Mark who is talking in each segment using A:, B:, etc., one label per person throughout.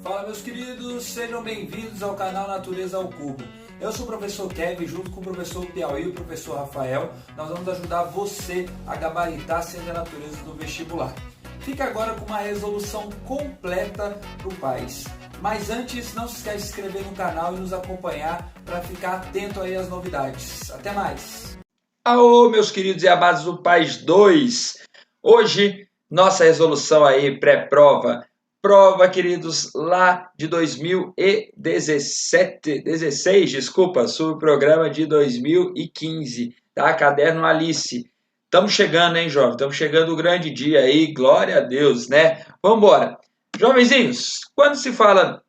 A: Fala, meus queridos, sejam bem-vindos ao canal Natureza ao Cubo. Eu sou o professor Kevin, junto com o professor Piauí e o professor Rafael, nós vamos ajudar você a gabaritar a ciência da natureza do vestibular. Fica agora com uma resolução completa para o país. Mas antes, não se esqueça de se inscrever no canal e nos acompanhar para ficar atento aí às novidades. Até mais!
B: Alô, meus queridos e amados do País 2! Hoje, nossa resolução aí, pré-prova. Prova, queridos, lá de 16, sobre o programa de 2015, tá? Caderno Alice. Estamos chegando, hein, jovem? Estamos chegando o grande dia aí, glória a Deus, né? Vamos embora. Jovenzinhos, quando se fala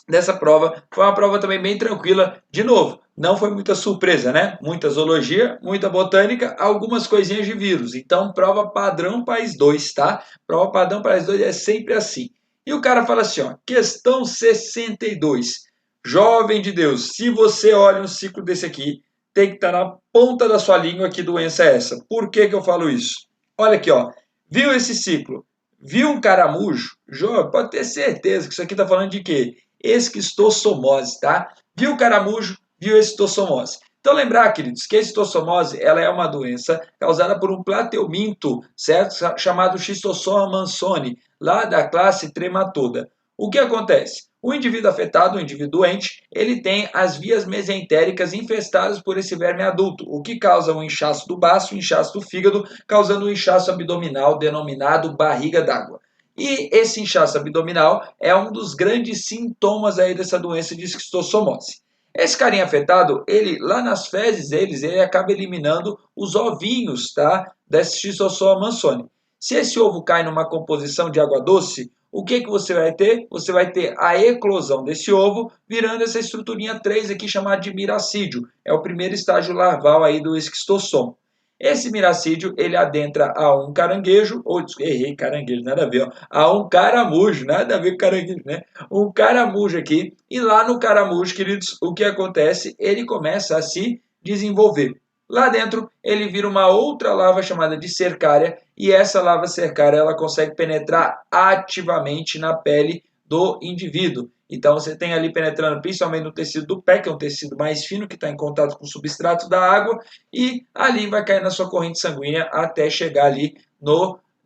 B: dessa prova, foi uma prova também bem tranquila. De novo, não foi muita surpresa, né? Muita zoologia, muita botânica, algumas coisinhas de vírus. Então, prova padrão País 2, tá? Prova padrão País 2 é sempre assim. E o cara fala assim, ó, questão 62. Jovem de Deus, se você olha um ciclo desse aqui, tem que estar na ponta da sua língua que doença é essa. Por que eu falo isso? Olha aqui, ó. Viu esse ciclo? Viu um caramujo? Jovem, pode ter certeza que isso aqui está falando de quê? Esquistossomose, tá? Viu o caramujo? Viu esquistossomose. Então lembrar, queridos, que a esquistossomose ela é uma doença causada por um plateuminto, certo? Chamado Schistosoma mansoni, lá da classe Trematoda. O que acontece? O indivíduo afetado, o indivíduo doente, ele tem as vias mesentéricas infestadas por esse verme adulto, o que causa um inchaço do baço, um inchaço do fígado, causando um inchaço abdominal denominado barriga d'água. E esse inchaço abdominal é um dos grandes sintomas aí dessa doença de esquistossomose. Esse carinha afetado, ele lá nas fezes ele acaba eliminando os ovinhos, tá? Dessa Schistosoma mansoni. Se esse ovo cai numa composição de água doce, o que você vai ter? Você vai ter a eclosão desse ovo, virando essa estruturinha 3 aqui chamada de miracídio. É o primeiro estágio larval aí do esquistossoma. Esse miracídio, ele adentra a um caranguejo, ou errei, caranguejo, nada a ver, ó, a um caramujo, nada a ver com caranguejo, né? Um caramujo aqui, e lá no caramujo, queridos, o que acontece? Ele começa a se desenvolver. Lá dentro, ele vira uma outra larva chamada de cercária, e essa larva cercária, ela consegue penetrar ativamente na pele do indivíduo. Então, você tem ali penetrando principalmente no tecido do pé, que é um tecido mais fino, que está em contato com o substrato da água, e ali vai cair na sua corrente sanguínea até chegar ali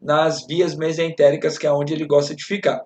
B: nas vias mesentéricas, que é onde ele gosta de ficar.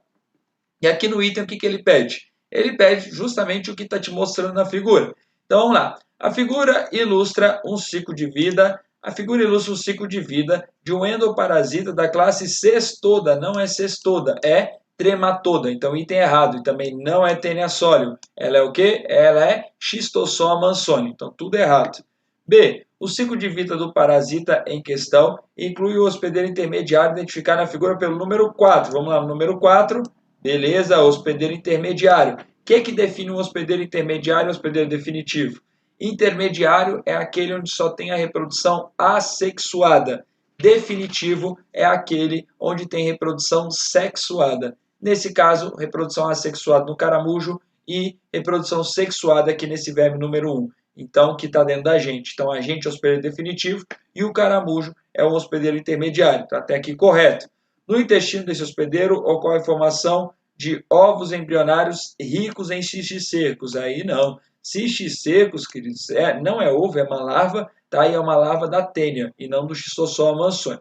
B: E aqui no item, o que ele pede? Ele pede justamente o que está te mostrando na figura. Então, vamos lá. A figura ilustra um ciclo de vida. A figura ilustra um ciclo de vida de um endoparasita da classe Cestoda. Não é Cestoda, é Trematoda. Então, item errado. E também não é Taenia solium. Ela é o quê? Ela é Schistosoma mansoni. Então, tudo errado. B. O ciclo de vida do parasita em questão inclui o hospedeiro intermediário identificado na figura pelo número 4. Vamos lá, número 4. Beleza, hospedeiro intermediário. O que define um hospedeiro intermediário e um hospedeiro definitivo? Intermediário é aquele onde só tem a reprodução assexuada. Definitivo é aquele onde tem reprodução sexuada. Nesse caso, reprodução assexuada no caramujo e reprodução sexuada aqui nesse verme número 1. Então, que está dentro da gente. Então, a gente é o hospedeiro definitivo e o caramujo é o hospedeiro intermediário. Está até aqui correto. No intestino desse hospedeiro ocorre a formação de ovos embrionários ricos em cisticércos. Aí não. Cisticércos, queridos, não é ovo, é uma larva, tá? Aí é uma larva da tênia e não do Schistosoma mansoni.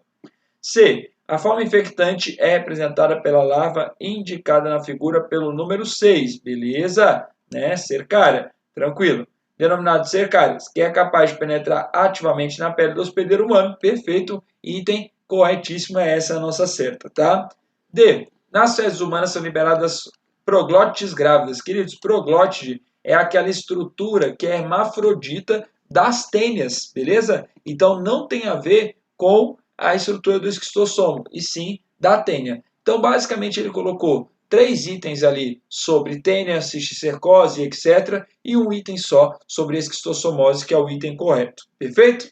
B: C. A forma infectante é representada pela larva indicada na figura pelo número 6. Beleza? Né? Cercária. Tranquilo. Denominado cercárias, que é capaz de penetrar ativamente na pele do hospedeiro humano. Perfeito. Item corretíssimo, é essa a nossa certa, tá? D. Nas fezes humanas são liberadas proglótides grávidas. Queridos, proglótide é aquela estrutura que é hermafrodita das tênias, beleza? Então, não tem a ver com a estrutura do esquistossoma, e sim da tênia. Então, basicamente, ele colocou 3 itens ali sobre tênia, cisticercose, etc. E um item só sobre esquistossomose, que é o item correto. Perfeito?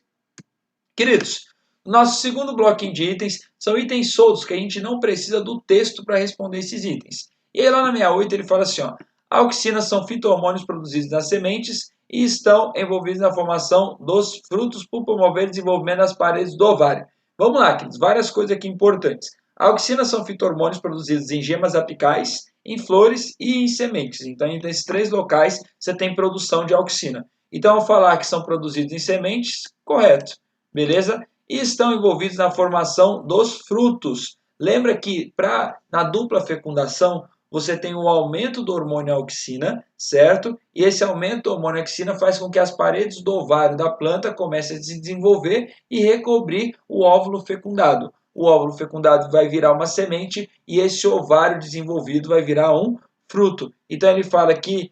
B: Queridos, nosso segundo bloquinho de itens são itens soltos, que a gente não precisa do texto para responder esses itens. E aí lá na 68 ele fala assim, ó, auxinas são fito-hormônios produzidos nas sementes e estão envolvidos na formação dos frutos por promover desenvolvimento nas paredes do ovário. Vamos lá, queridos, várias coisas aqui importantes. Auxinas são fito-hormônios produzidos em gemas apicais em flores e em sementes. Então, nesses 3 locais, você tem produção de auxina. Então, ao falar que são produzidos em sementes, correto, beleza? E estão envolvidos na formação dos frutos. Lembra que na dupla fecundação, você tem o aumento do hormônio auxina, certo? E esse aumento do hormônio auxina faz com que as paredes do ovário da planta comecem a se desenvolver e recobrir o óvulo fecundado. O óvulo fecundado vai virar uma semente e esse ovário desenvolvido vai virar um fruto. Então ele fala que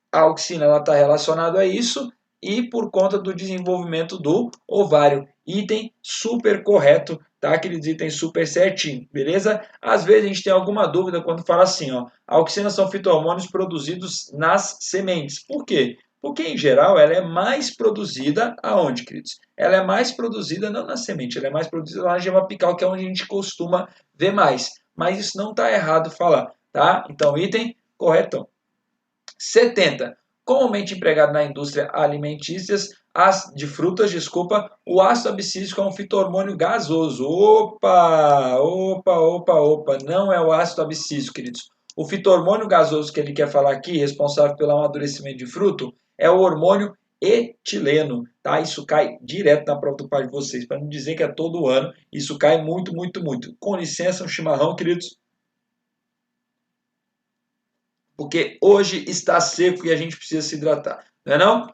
B: a auxina está relacionada a isso e por conta do desenvolvimento do ovário. Item super correto, tá? Aqueles itens super certinho, beleza? Às vezes a gente tem alguma dúvida quando fala assim, ó, a auxina são fito-hormônios produzidos nas sementes. Por quê? Porque, em geral, ela é mais produzida aonde, queridos? Ela é mais produzida não na semente, ela é mais produzida lá na gema apical, que é onde a gente costuma ver mais. Mas isso não está errado falar, tá? Então, item corretão. 70. Comumente empregado na indústria alimentícia de frutas, o ácido abscísico é um fito-hormônio gasoso. Opa, não é o ácido abscísico, queridos. O fito-hormônio gasoso que ele quer falar aqui, responsável pelo amadurecimento de fruto, é o hormônio etileno, tá? Isso cai direto na prova do pai de vocês, para não dizer que é todo ano, isso cai muito, muito, muito. Com licença, um chimarrão, queridos. Porque hoje está seco e a gente precisa se hidratar, não é não?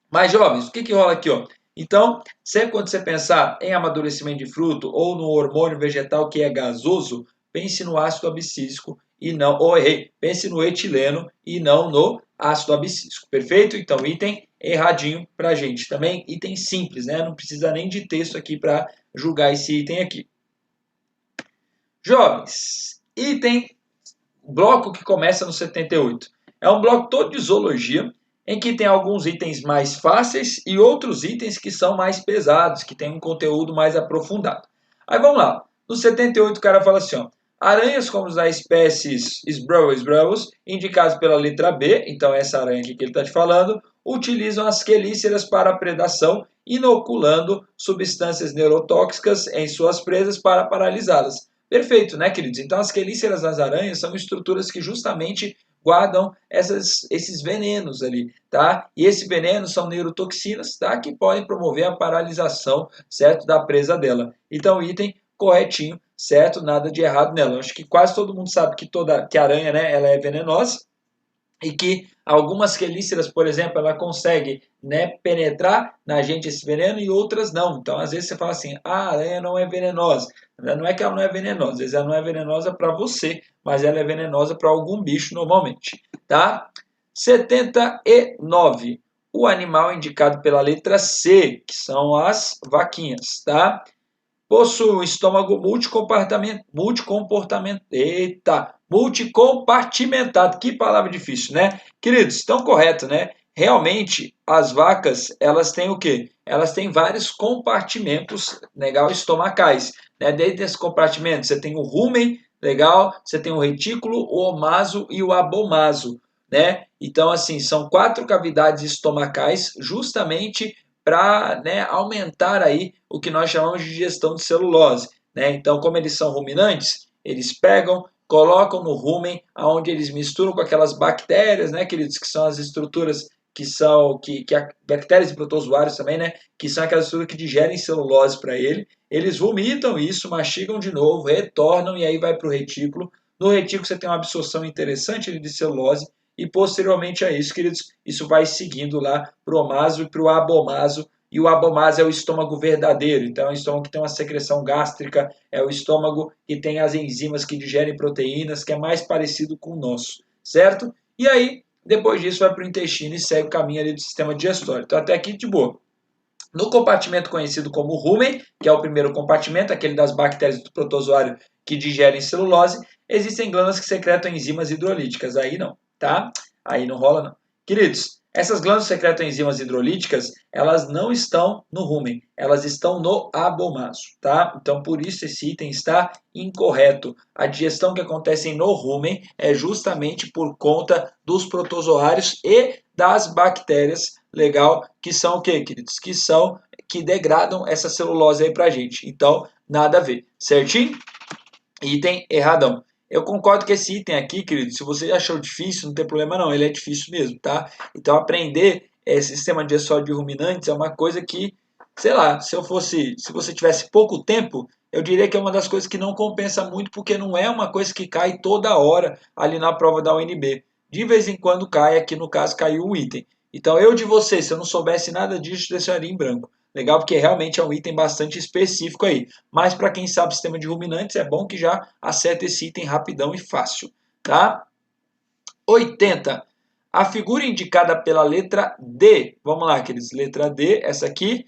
B: Mas, jovens, o que rola aqui, ó? Então, sempre quando você pensar em amadurecimento de fruto ou no hormônio vegetal que é gasoso, pense no ácido abscísico e não, pense no etileno e não no ácido abscísico, perfeito? Então, item erradinho pra gente. Também item simples, né? Não precisa nem de texto aqui para julgar esse item aqui. Jovens, item bloco que começa no 78. É um bloco todo de zoologia, em que tem alguns itens mais fáceis e outros itens que são mais pesados, que tem um conteúdo mais aprofundado. Aí vamos lá. No 78 o cara fala assim, ó, aranhas como as espécies Sbrubus, indicadas pela letra B, então essa aranha aqui que ele está te falando, utilizam as quelíceras para predação, inoculando substâncias neurotóxicas em suas presas para paralisá-las. Perfeito, né, queridos? Então, as quelíceras das aranhas são estruturas que justamente guardam esses venenos ali, tá? E esse veneno são neurotoxinas, tá? Que podem promover a paralisação, certo? Da presa dela. Então, item corretinho, certo? Nada de errado nela. Eu acho que quase todo mundo sabe que a aranha, né, ela é venenosa e que algumas quelíceras, por exemplo, ela consegue, né, penetrar na gente esse veneno e outras não. Então, às vezes você fala assim, a aranha não é venenosa. Não é que ela não é venenosa, às vezes ela não é venenosa para você, mas ela é venenosa para algum bicho normalmente, tá? 79. O animal indicado pela letra C, que são as vaquinhas, tá? Possui um estômago multicompartimentado. Que palavra difícil, né? Queridos, estão correto, né? Realmente, as vacas, elas têm o quê? Elas têm vários compartimentos, legal, estomacais. Né? Dentro desses compartimentos, você tem o rumen, legal, você tem o retículo, o omaso e o abomaso, né? Então, assim, são 4 cavidades estomacais justamente para, né, aumentar aí o que nós chamamos de digestão de celulose. Né? Então, como eles são ruminantes, eles pegam, colocam no rumen, onde eles misturam com aquelas bactérias, né, queridos, que são as estruturas que são bactérias e protozoários também, né, que são aquelas estruturas que digerem celulose para ele. Eles vomitam isso, mastigam de novo, retornam e aí vai para o retículo. No retículo você tem uma absorção interessante de celulose e posteriormente a isso, queridos, isso vai seguindo lá para o omaso e para o abomaso. E o abomaso é o estômago verdadeiro, então é o estômago que tem uma secreção gástrica, é o estômago que tem as enzimas que digerem proteínas, que é mais parecido com o nosso, certo? E aí, depois disso, vai para o intestino e segue o caminho ali do sistema digestório. Então, até aqui de boa. No compartimento conhecido como rumen, que é o primeiro compartimento, aquele das bactérias do protozoário que digerem celulose, existem glândulas que secretam enzimas hidrolíticas. Aí não, tá? Aí não rola não. Queridos, essas glândulas que secretam enzimas hidrolíticas, elas não estão no rumen, elas estão no abomaso, tá? Então, por isso esse item está incorreto. A digestão que acontece no rumen é justamente por conta dos protozoários e das bactérias, legal, que são o quê, queridos? Que degradam essa celulose aí pra gente. Então, nada a ver, certinho? Item erradão. Eu concordo que esse item aqui, querido, se você achou difícil, não tem problema não, ele é difícil mesmo, tá? Então aprender sistema digestório de ruminantes é uma coisa que, sei lá, se você tivesse pouco tempo, eu diria que é uma das coisas que não compensa muito, porque não é uma coisa que cai toda hora ali na prova da UNB. De vez em quando cai, aqui no caso caiu um item. Então eu de você, se eu não soubesse nada disso, deixaria em branco. Legal, porque realmente é um item bastante específico aí. Mas para quem sabe sistema de ruminantes, é bom que já acerta esse item rapidão e fácil. Tá? 80. A figura indicada pela letra D. Vamos lá, queridos. Letra D, essa aqui,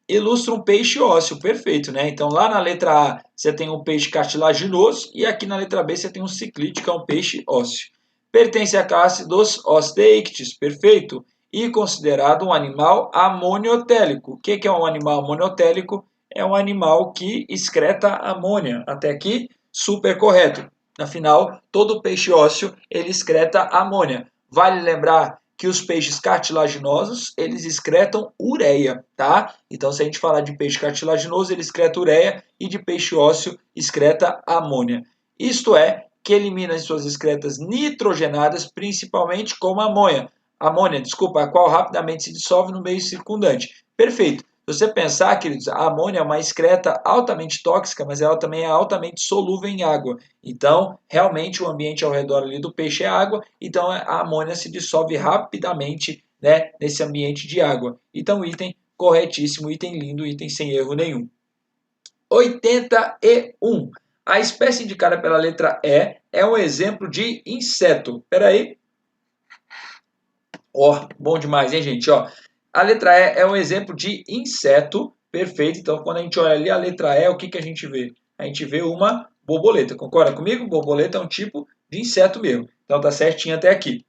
B: ilustra um peixe ósseo. Perfeito, né? Então lá na letra A você tem um peixe cartilaginoso e aqui na letra B você tem um ciclídeo, que é um peixe ósseo. Pertence à classe dos osteíctes. Perfeito. E considerado um animal amoniotélico. O que é um animal amoniotélico? É um animal que excreta amônia. Até aqui, super correto. Afinal, todo peixe ósseo ele excreta amônia. Vale lembrar que os peixes cartilaginosos eles excretam ureia, tá? Então, se a gente falar de peixe cartilaginoso, ele excreta ureia e de peixe ósseo excreta amônia. Isto é, que elimina as suas excretas nitrogenadas, principalmente como amônia, desculpa, a qual rapidamente se dissolve no meio circundante. Perfeito. Se você pensar, queridos, a amônia é uma excreta altamente tóxica, mas ela também é altamente solúvel em água. Então, realmente, o ambiente ao redor ali do peixe é água, então a amônia se dissolve rapidamente, né, nesse ambiente de água. Então, item corretíssimo, item lindo, item sem erro nenhum. 81. A espécie indicada pela letra E é um exemplo de inseto. Espera aí. Ó, bom demais, hein, gente? Ó, a letra E é um exemplo de inseto. Perfeito. Então, quando a gente olha ali a letra E, o que a gente vê? A gente vê uma borboleta. Concorda comigo? Borboleta é um tipo de inseto mesmo. Então, tá certinho até aqui.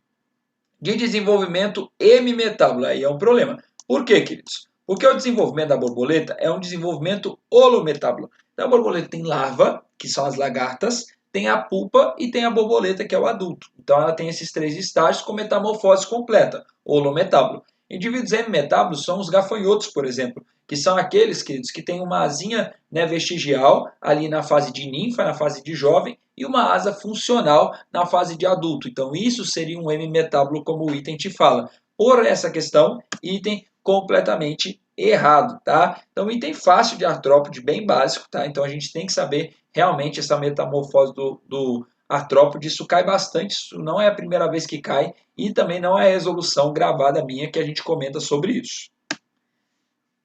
B: De desenvolvimento hemimetábulo. Aí é um problema. Por quê, queridos? Porque o desenvolvimento da borboleta é um desenvolvimento holometábulo. Então, a borboleta tem larva, que são as lagartas, tem a pupa e tem a borboleta, que é o adulto. Então, ela tem esses três estágios com metamorfose completa, holometábulo. Indivíduos hemimetábulos são os gafanhotos, por exemplo, que são aqueles, queridos, que têm uma asinha, né, vestigial ali na fase de ninfa, na fase de jovem, e uma asa funcional na fase de adulto. Então, isso seria um hemimetábulo, como o item te fala. Por essa questão, item completamente errado, tá? Então, item fácil de artrópode, bem básico, tá? Então, a gente tem que saber realmente essa metamorfose do artrópode. Isso cai bastante, isso não é a primeira vez que cai e também não é a resolução gravada minha que a gente comenta sobre isso.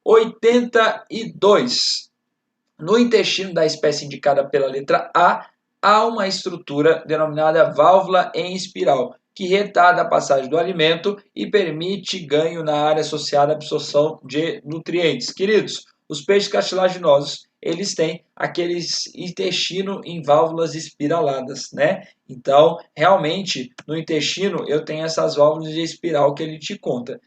B: 82. No intestino da espécie indicada pela letra A, há uma estrutura denominada válvula em espiral, que retarda a passagem do alimento e permite ganho na área associada à absorção de nutrientes. Queridos, os peixes cartilaginosos, eles têm aqueles intestino em válvulas espiraladas, né? Então, realmente, no intestino eu tenho essas válvulas de espiral que ele te conta.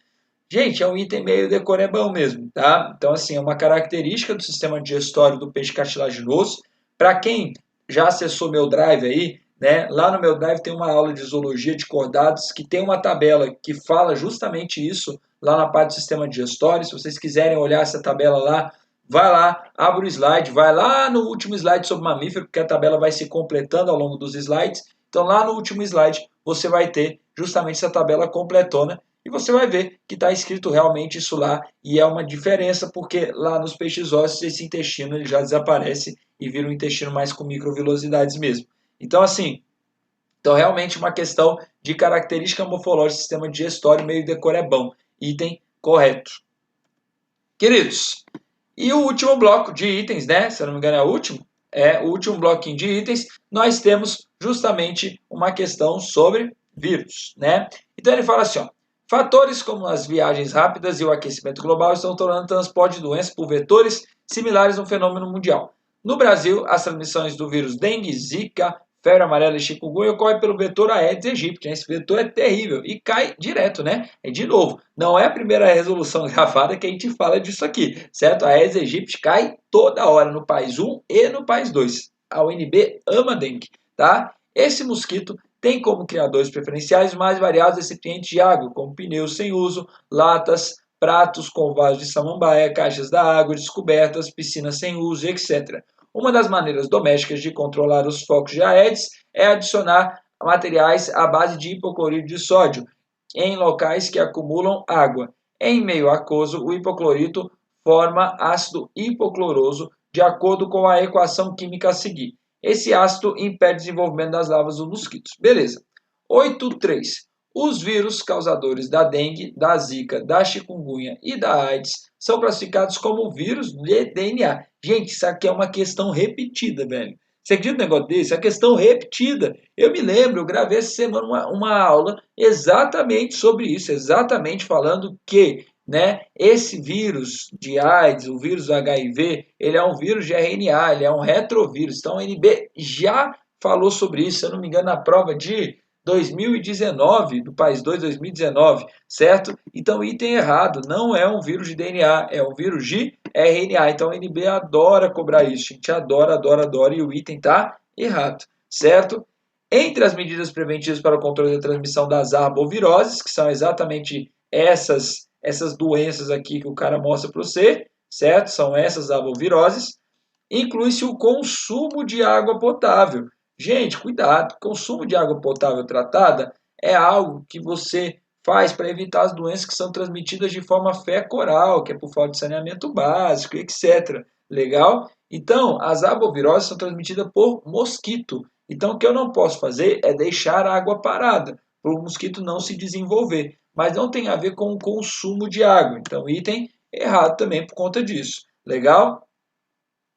B: Gente, é um item meio decorebão mesmo, tá? Então, assim, é uma característica do sistema digestório do peixe cartilaginoso. Para quem já acessou meu Drive aí, né? Lá no meu Drive tem uma aula de zoologia de cordados que tem uma tabela que fala justamente isso lá na parte do sistema digestório. Se vocês quiserem olhar essa tabela lá, vai lá, abre o slide, vai lá no último slide sobre mamífero, porque a tabela vai se completando ao longo dos slides. Então, lá no último slide, você vai ter justamente essa tabela completona. E você vai ver que está escrito realmente isso lá, e é uma diferença, porque lá nos peixes ósseos esse intestino ele já desaparece e vira um intestino mais com microvilosidades mesmo. Então, assim, realmente uma questão de característica morfológica do sistema digestório meio decorebão. Item correto. Queridos, e o último bloco de itens, né? Se eu não me engano é o último bloquinho de itens, nós temos justamente uma questão sobre vírus, né? Então ele fala assim, ó, fatores como as viagens rápidas e o aquecimento global estão tornando o transporte de doenças por vetores similares a um fenômeno mundial. No Brasil, as transmissões do vírus dengue, zika, febre amarela e chikungunya ocorrem pelo vetor Aedes aegypti. Esse vetor é terrível e cai direto, né? E de novo, não é a primeira resolução gravada que a gente fala disso aqui, certo? A Aedes aegypti cai toda hora no país 1 e no país 2. A UNB ama dengue, tá? Esse mosquito tem como criadores preferenciais mais variados recipientes de água, como pneus sem uso, latas, pratos com vasos de samambaia, caixas da água, descobertas, piscinas sem uso, etc. Uma das maneiras domésticas de controlar os focos de Aedes é adicionar materiais à base de hipoclorídrio de sódio em locais que acumulam água. Em meio aquoso, o hipoclorito forma ácido hipocloroso de acordo com a equação química a seguir. Esse ácido impede o desenvolvimento das larvas dos mosquitos. Beleza. 8.3. Os vírus causadores da dengue, da zika, da chikungunya e da AIDS são classificados como vírus de DNA. Gente, isso aqui é uma questão repetida, velho. Você acredita no negócio desse? É uma questão repetida. Eu me lembro, eu gravei essa semana uma aula exatamente sobre isso, exatamente falando que, né, esse vírus de AIDS, o vírus do HIV, ele é um vírus de RNA, ele é um retrovírus. Então, a NB já falou sobre isso, se eu não me engano, na prova de 2019, do País 2, 2019, certo? Então, item errado, não é um vírus de DNA, é um vírus de RNA. Então, a NB adora cobrar isso, a gente adora, adora, adora, e o item está errado, certo? Entre as medidas preventivas para o controle da transmissão das arboviroses, que são exatamente essas doenças aqui que o cara mostra para você, certo? São essas arboviroses. Inclui-se o consumo de água potável. Gente, cuidado, consumo de água potável tratada é algo que você faz para evitar as doenças que são transmitidas de forma fecal-oral, que é por falta de saneamento básico, etc. Legal? Então, as arboviroses são transmitidas por mosquito. Então, o que eu não posso fazer é deixar a água parada, para o mosquito não se desenvolver. Mas não tem a ver com o consumo de água. Então, item errado também por conta disso. Legal?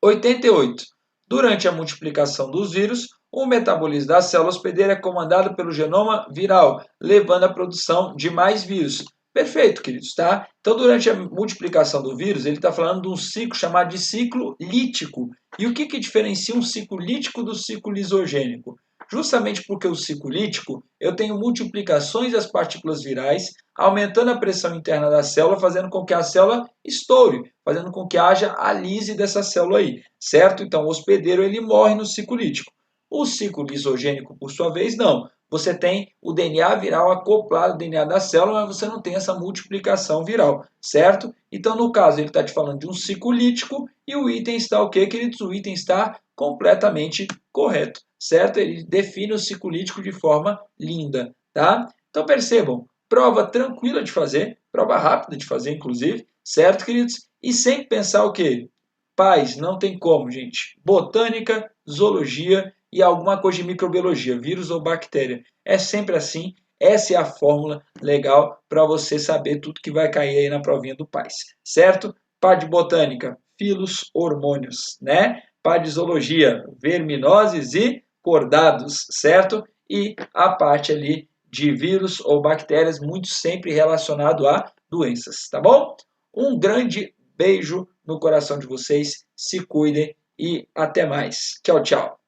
B: 88. Durante a multiplicação dos vírus, o metabolismo da célula hospedeira é comandado pelo genoma viral, levando à produção de mais vírus. Perfeito, queridos, tá? Então, durante a multiplicação do vírus, ele está falando de um ciclo chamado de ciclo lítico. E o que diferencia um ciclo lítico do ciclo lisogênico? Justamente porque o ciclo lítico, eu tenho multiplicações das partículas virais, aumentando a pressão interna da célula, fazendo com que a célula estoure, fazendo com que haja a lise dessa célula aí, certo? Então, o hospedeiro ele morre no ciclo lítico. O ciclo lisogênico, por sua vez, não. Você tem o DNA viral acoplado ao DNA da célula, mas você não tem essa multiplicação viral, certo? Então, no caso, ele está te falando de um ciclo lítico e o item está o quê, queridos? O item está completamente correto, certo? Ele define o ciclo lítico de forma linda, tá? Então, percebam, prova tranquila de fazer, prova rápida de fazer, inclusive, certo, queridos? E sem pensar o quê? Paz, não tem como, gente. Botânica, zoologia e alguma coisa de microbiologia, vírus ou bactéria. É sempre assim. Essa é a fórmula legal para você saber tudo que vai cair aí na provinha do Paz, certo? Pá de botânica, filos, hormônios, né? Pá de zoologia, verminoses e cordados, certo? E a parte ali de vírus ou bactérias, muito sempre relacionado a doenças, tá bom? Um grande beijo no coração de vocês, se cuidem e até mais. Tchau, tchau.